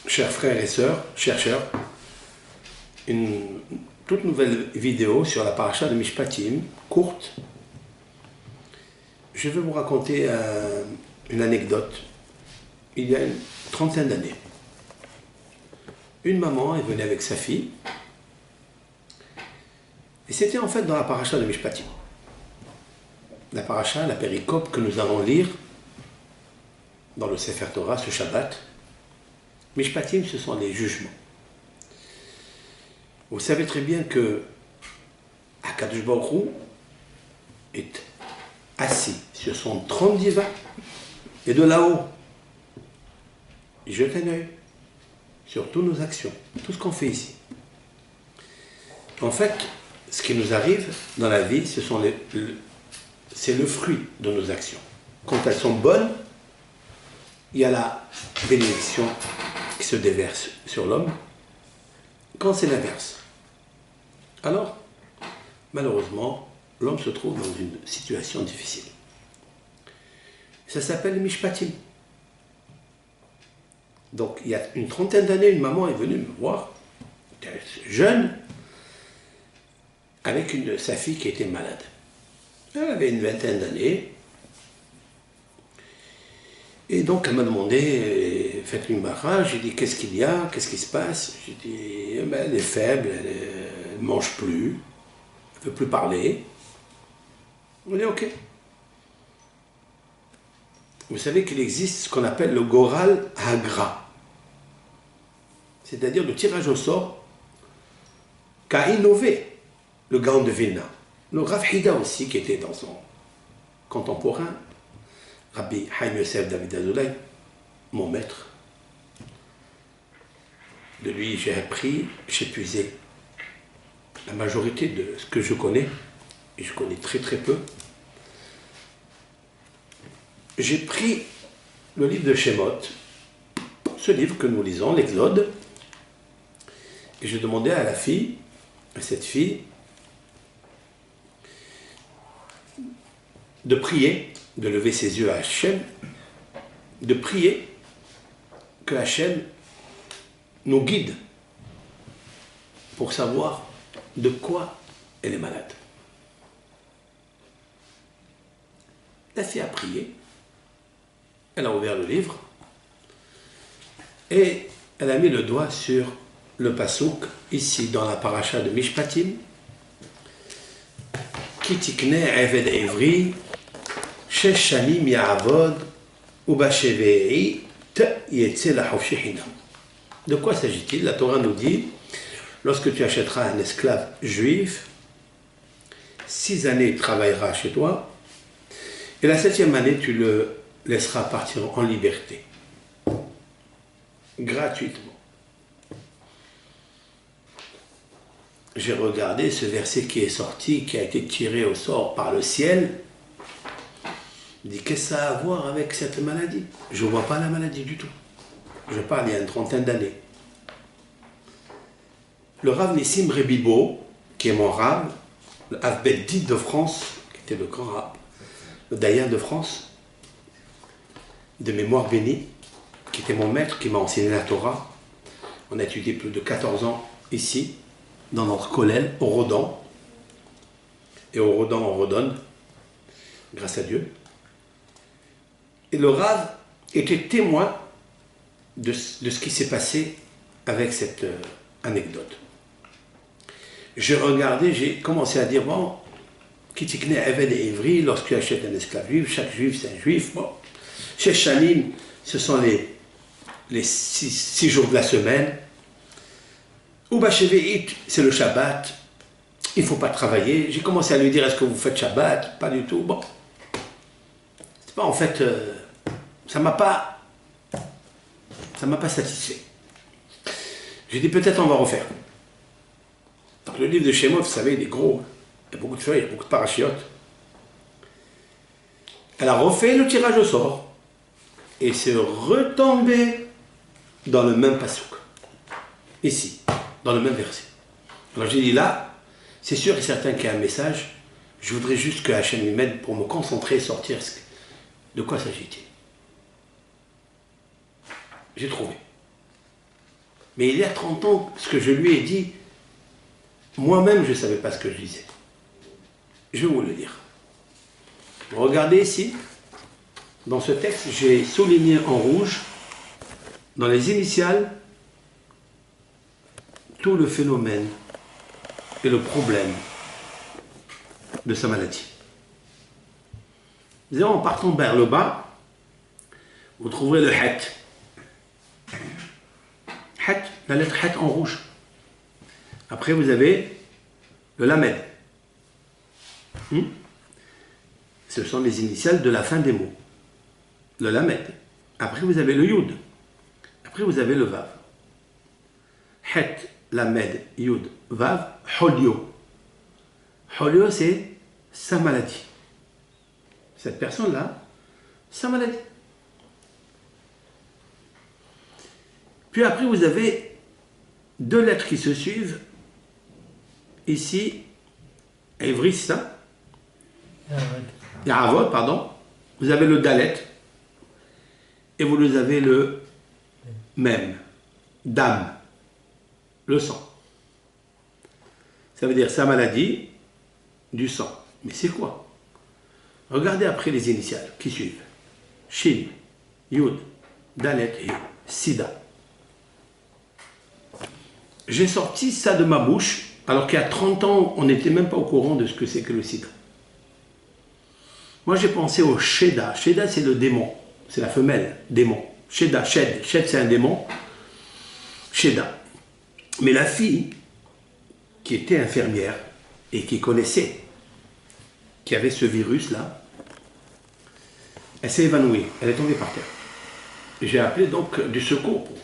chers frères et sœurs, chercheurs, une toute nouvelle vidéo sur la paracha de Mishpatim, courte. Je vais vous raconter une anecdote. Il y a une trentaine d'années, une maman est venue avec sa fille, et c'était en fait dans la paracha de Mishpatim. La paracha, la péricope que nous allons lire dans le Sefer Torah ce Shabbat. Mishpatim, ce sont les jugements. Vous savez très bien que Akadosh Baruch Hu est assis sur son trône divin, et de là-haut, il jette un œil sur toutes nos actions, tout ce qu'on fait ici. En fait, ce qui nous arrive dans la vie, c'est le fruit de nos actions. Quand elles sont bonnes, il y a la bénédiction qui se déverse sur l'homme. Quand c'est l'inverse, alors, malheureusement, l'homme se trouve dans une situation difficile. Ça s'appelle Mishpatim. Donc, il y a une trentaine d'années, une maman est venue me voir, jeune, avec sa fille qui était malade. Elle avait une vingtaine d'années. Et donc, elle m'a demandé, faites une bracha. J'ai dit, qu'est-ce qu'il y a? Qu'est-ce qui se passe? J'ai dit, elle est faible, elle ne mange plus, elle ne veut plus parler. On dit, ok. Vous savez qu'il existe ce qu'on appelle le Goral Hagra, c'est-à-dire le tirage au sort qu'a innové le Gaon de Vilna. Le Rav Hida aussi, qui était dans son contemporain, Rabbi Haim Yosef David Azoulay, mon maître. De lui, j'ai appris, j'ai puisé la majorité de ce que je connais, et je connais très très peu. J'ai pris le livre de Shemot, ce livre que nous lisons, l'Exode, et j'ai demandé à cette fille, de prier, de lever ses yeux à Hachem, de prier que Hachem nous guide pour savoir de quoi elle est malade. La fille a prié, elle a ouvert le livre et elle a mis le doigt sur le pasouk, ici dans la paracha de Mishpatim, Ki tikne eved ivri shesh shanim ya'avod ubasheve'i yetze lahofshi hinam. De quoi s'agit-il? La Torah nous dit, lorsque tu achèteras un esclave juif, 6 années il travaillera chez toi, et la 7e année tu le laisseras partir en liberté, gratuitement. J'ai regardé ce verset qui est sorti, qui a été tiré au sort par le ciel. Je dis, qu'est-ce que ça a à voir avec cette maladie? Je ne vois pas la maladie du tout. Je parle il y a une trentaine d'années. Le Rav Nissim Rebibo, qui est mon Rav, le Rav Beddit de France, qui était le grand Rav, le Dayan de France, de mémoire bénie, qui était mon maître, qui m'a enseigné la Torah. On a étudié plus de 14 ans ici, dans notre kollel, au Rodan. Et au Rodan, on redonne, grâce à Dieu. Et le Rav était témoin de ce qui s'est passé avec cette anecdote. J'ai regardé, j'ai commencé à dire, bon, Kitikne Eved et Ivri, lorsque tu achètes un esclave juif, chaque juif c'est un juif, bon. Chez Shanim, ce sont les 6 jours de la semaine. Uba Sheve'it, c'est le Shabbat, il ne faut pas travailler. J'ai commencé à lui dire, est-ce que vous faites Shabbat? Pas du tout. Bon, c'est pas en fait, ça m'a pas satisfait. J'ai dit, peut-être on va refaire. Donc le livre de Shemot, vous savez, il est gros, il y a beaucoup de feuilles, il y a beaucoup de parachiotes. Elle a refait le tirage au sort et s'est retombée dans le même pasouk, ici, dans le même verset. Alors j'ai dit là, c'est sûr et certain qu'il y a un message, je voudrais juste que Hachem m'aide pour me concentrer et sortir. De quoi s'agit-il? J'ai trouvé. Mais il y a 30 ans, ce que je lui ai dit, moi-même, je ne savais pas ce que je disais. Je vais vous le dire. Regardez ici, dans ce texte, j'ai souligné en rouge, dans les initiales, tout le phénomène et le problème de sa maladie. En partant vers le bas, vous trouverez le het. Het, la lettre het en rouge. Après, vous avez le lamed. Ce sont les initiales de la fin des mots. Le lamed. Après, vous avez le yud. Après, vous avez le vav. Het, lamed, yud, vav, holio. Holio, c'est sa maladie. Cette personne-là, sa maladie. Puis après, vous avez deux lettres qui se suivent. Ici, Ivri, c'est ça? Yaravot, pardon. Vous avez le dalet. Et vous avez le même. Dam. Le sang. Ça veut dire sa maladie, du sang. Mais c'est quoi? Regardez après les initiales qui suivent. Shin, Yud, Dalet et Sida. J'ai sorti ça de ma bouche, alors qu'il y a 30 ans, on n'était même pas au courant de ce que c'est que le sida. Moi, j'ai pensé au Sheda. Sheda, c'est le démon. C'est la femelle, démon. Sheda, Shed. Shed, c'est un démon. Sheda. Mais la fille, qui était infirmière et qui connaissait, qui avait ce virus-là, elle s'est évanouie. Elle est tombée par terre. J'ai appelé donc du secours pour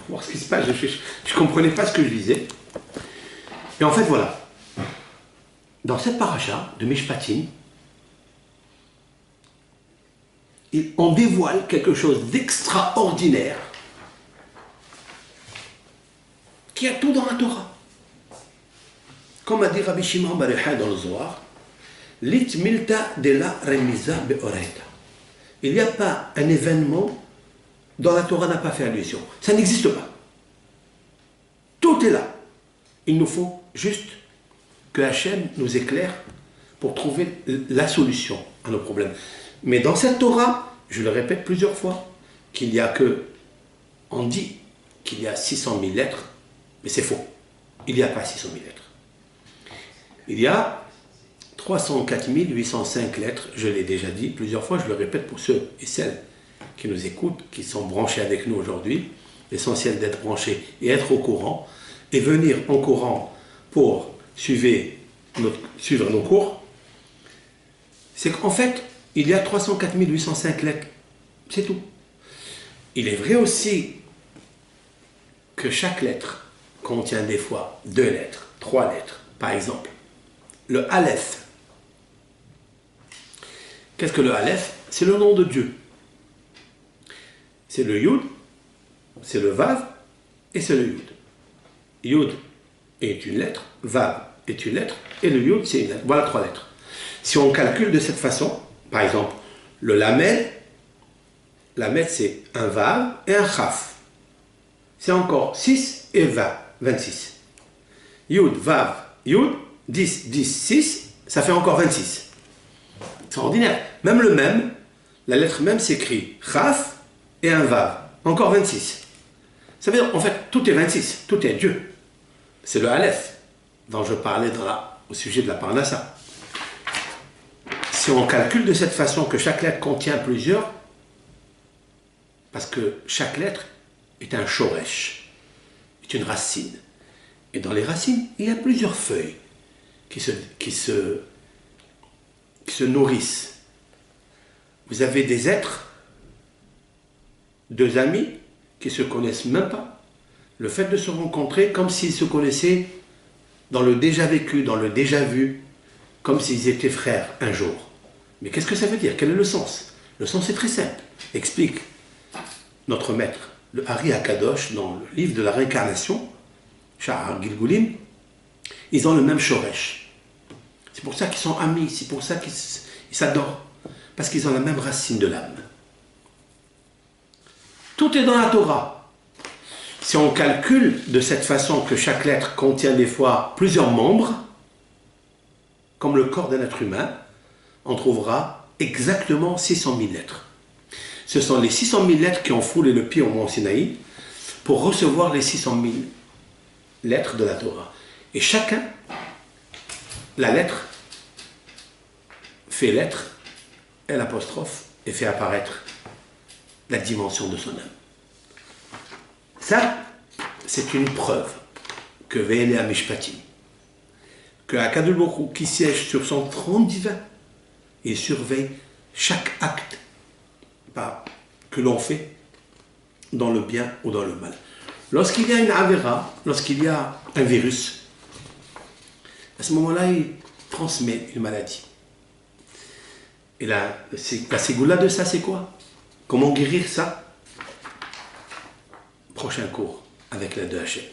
voir ce qui se passe. Je ne comprenais pas ce que je disais. Et en fait, voilà. Dans cette paracha de Mishpatim, on dévoile quelque chose d'extraordinaire qui a tout dans la Torah. Comme a dit Rabbi Shimon bar Yochai dans le Zohar, Lit milta de la remiza be'oreta. Il n'y a pas un événement dont la Torah n'a pas fait allusion. Ça n'existe pas. Tout est là. Il nous faut juste que Hachem nous éclaire pour trouver la solution à nos problèmes. Mais dans cette Torah, je le répète plusieurs fois, qu'il n'y a que, on dit qu'il y a 600 000 lettres, mais c'est faux. Il n'y a pas 600 000 lettres. Il y a 304 805 lettres, je l'ai déjà dit plusieurs fois, je le répète pour ceux et celles qui nous écoutent, qui sont branchés avec nous aujourd'hui. L'essentiel d'être branché et être au courant, et venir en courant pour suivre nos cours, c'est qu'en fait, il y a 304 805 lettres. C'est tout. Il est vrai aussi que chaque lettre contient des fois 2 lettres, 3 lettres. Par exemple, le Aleph. Qu'est-ce que le Aleph? C'est le nom de Dieu. C'est le Yud, c'est le Vav et c'est le Yud. Yud est une lettre, Vav est une lettre et le Yud c'est une lettre. Voilà 3 lettres. Si on calcule de cette façon, par exemple, le Lamed c'est un Vav et un Chaf. C'est encore 6 et 20, 26. Yud, Vav, Yud, 10, 10, 6, ça fait encore 26. C'est ordinaire. Même le même, la lettre même s'écrit Chaf et un Vav. Encore 26. Ça veut dire, en fait, tout est 26. Tout est Dieu. C'est le Aleph dont je parlais au sujet de la Parnassa. Si on calcule de cette façon que chaque lettre contient plusieurs, parce que chaque lettre est un shoresh, est une racine. Et dans les racines, il y a plusieurs feuilles qui se nourrissent. Vous avez des êtres, 2 amis, qui ne se connaissent même pas. Le fait de se rencontrer comme s'ils se connaissaient dans le déjà vécu, dans le déjà vu, comme s'ils étaient frères un jour. Mais qu'est-ce que ça veut dire? Quel est le sens? Le sens est très simple. Explique notre maître, le Hari Akadosh, dans le livre de la réincarnation, Sha'ar Gilgulim, ils ont le même shoresh. C'est pour ça qu'ils sont amis, c'est pour ça qu'ils s'adorent, parce qu'ils ont la même racine de l'âme. Tout est dans la Torah. Si on calcule de cette façon que chaque lettre contient des fois plusieurs membres, comme le corps d'un être humain, on trouvera exactement 600 000 lettres. Ce sont les 600 000 lettres qui ont foulé le pied au mont Sinaï pour recevoir les 600 000 lettres de la Torah. Et chacun, la lettre, fait lettre, et l'apostrophe, et fait apparaître la dimension de son âme. Ça, c'est une preuve que Ve'ele Mishpatim, que Akadosh Baruch Hu, qui siège sur son trône divin, il surveille chaque acte que l'on fait dans le bien ou dans le mal. Lorsqu'il y a une avéra, lorsqu'il y a un virus, à ce moment-là, il transmet une maladie. Et la ségoula de ça, c'est quoi? Comment guérir ça? Prochain cours avec l'aide de Hachem.